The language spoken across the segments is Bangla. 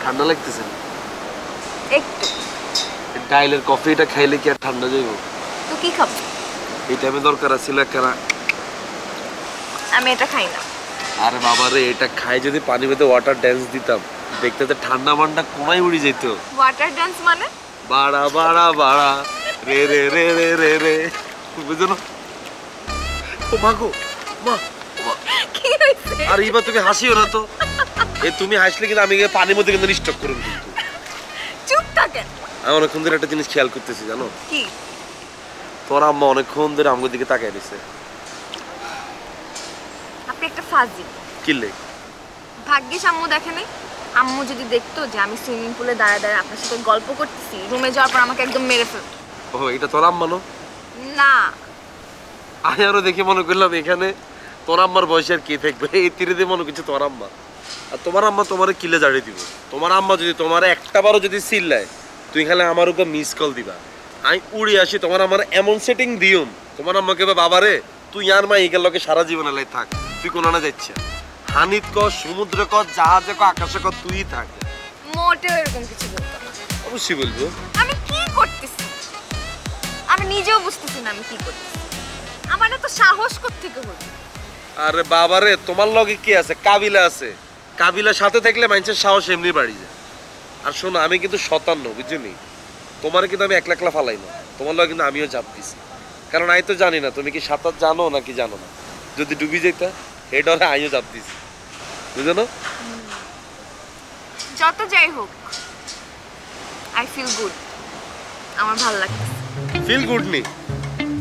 ঠান্ডা লাগতেছে না? একটু। ডাইলের কফিটা খাইলে কি আর ঠান্ডা যাইব? তো কি খাবো? এই টাইমে দরকার ছিল একটা। আমি এটা খাই না। আরে বাবা রে, এটা খাই যদি পানি মধ্যে ওয়াটার ড্যান্স দিতাম, দেখতে তো ঠান্ডা মান্ডা কোনায় উড়ে যেত। ওয়াটার ড্যান্স মানে? বাড়া বাড়া বাড়া রে রে রে রে রে রে, বুঝছো না? ও মা গো, মা কি হইছে? আর এইবার তুমি হাসিও না তো। তুমি হাসলে কিন্তু আমি পানির মধ্যে কিন্তু স্টক করুন কিন্তু। চুপ থাকেন। আমি অনেকক্ষণ ধরে একটা জিনিস খেয়াল করতেছি, জানো কি? তোর আম্মা অনেকক্ষণ ধরে আমার দিকে তাকায় রয়েছে। আপনি একটা ফাজি। কিলে ভাগ্যিস আম্মু দেখে নাই। আম্মু যদি দেখতো যে আমি সুইমিং পুলে দাঁড়ায় দাঁড়ায় আপনার সাথে গল্প করতেছি, রুমে যাওয়ার পর আমাকে একদম মেরে ফেলতো। ও এটা তোর আম্মা না? না, আমি আরো দেখে মনে করলাম এখানে তোর আম্মার বয়সে আর কে থাকবে, এই তীরে দিয়ে মনে করছে তোর আম্মা। আর তোমার আম্মা তোমার কিলে জাড়িয়ে দিব। তোমার আম্মা যদি তোমার একটা বারও যদি চিল্লায়, তুই খালে আমার উপর মিস কল দিবা, আমি উড়ে আসি। তোমার আমার এমন সেটিং দিউম, তোমার আম্মাকে বাবা রে তুই আর মা এগুলোর লোকে সারা জীবন এলাই থাক, তুই কোনো না যাচ্ছে। হানিত ক, সমুদ্রে ক, জাহাজে ক, আকাশে ক, তুই থাক। মোটেও এরকম কিছু বলতো না। অবশ্যই বলবো। আমি কি করতেছি আমি নিজেও বুঝতেছি না আমি কি করতেছি। আমার এত সাহস কোত্থেকে হলো? আরে বাবা রে, তোমার লগে কি আছে? কাবিলা আছে। কাবিলার সাথে থাকলে মানুষের সাহস এমনি বাড়ি যায়। আর শোনো, আমি কিন্তু 57, বুঝলি? তোমার কিন্তু আমি একলা একলা ফালাই না, তোমার লগে কিন্তু আমিও চাপ দিছি। কারণ আমি তো জানি না তুমি কি সাঁতার জানো নাকি জানো না। যদি ডুবি যেতা এই ডরে আমিও চাপ দিছি, বুঝো না? যত যাই হোক, আই ফিল গুড। আমার ভালো লাগছে। ফিল গুড নি?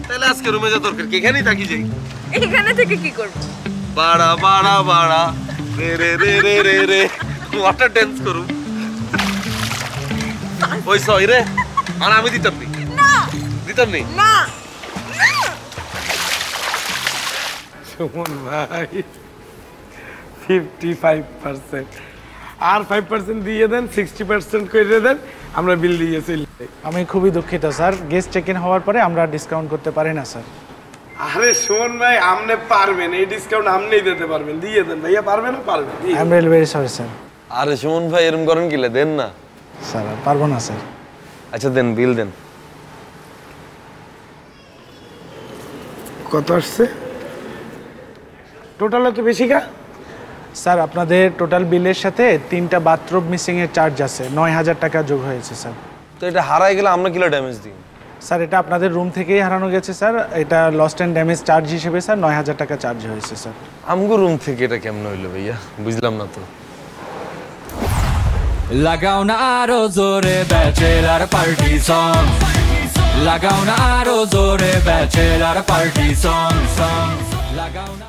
তাহলে আজকে রুমে যা দরকার কি এখানেই থাকি যাই। এখানে থেকে কি করব? বাড়া বাড়া বাড়া রে রে রে রে রে রে ওয়াটার ড্যান্স করু। ওই সই রে, আর আমি দিতাম নি। না দিতাম নি। না। সুমন ভাই 55%, আর 5% দিয়ে দেন, 60% করে দেন, আমরা বিল দিয়ে চলে যাই। আমি খুবই দুঃখিত স্যার, গেস্ট চেক ইন হওয়ার পরে আমরা ডিসকাউন্ট করতে পারি না স্যার। আরে সুমন ভাই, আপনি পারবেন, এই ডিসকাউন্ট আপনিই দিতে পারবেন, দিয়ে দেন ভাইয়া। পারবেন না? পারবেন। I am really very sorry sir. আরে সুমন ভাই এরকম করেন কিলে, দেন না। স্যার পারবো না স্যার। আচ্ছা দেন, বিল দেন। কত আসছে টোটাল? তো বেশি কা স্যার আপনাদের টোটাল বিলের সাথে 3টা বাথরুম মিসিংয়ের চার্জ আছে, 9000 টাকা যোগ হয়েছে স্যার। তো এটা হারাই গেলে আমরা কিলো ড্যামেজ দিই? স্যার এটা আপনাদের রুম থেকেই হারানো গেছে স্যার, এটা লস্ট অ্যান্ড ড্যামেজ চার্জ হিসেবে স্যার 9000 টাকা চার্জ হয়েছে স্যার। আমগো রুম থেকে এটা কেমন হইলো ভাইয়া, বুঝলাম না তো। লাগাও না আরো জোরে ব্যাচেলার পার্টি সং, লাগাও না আরো জোরে ব্যাচেলার পার্টি সং, লাগাও না।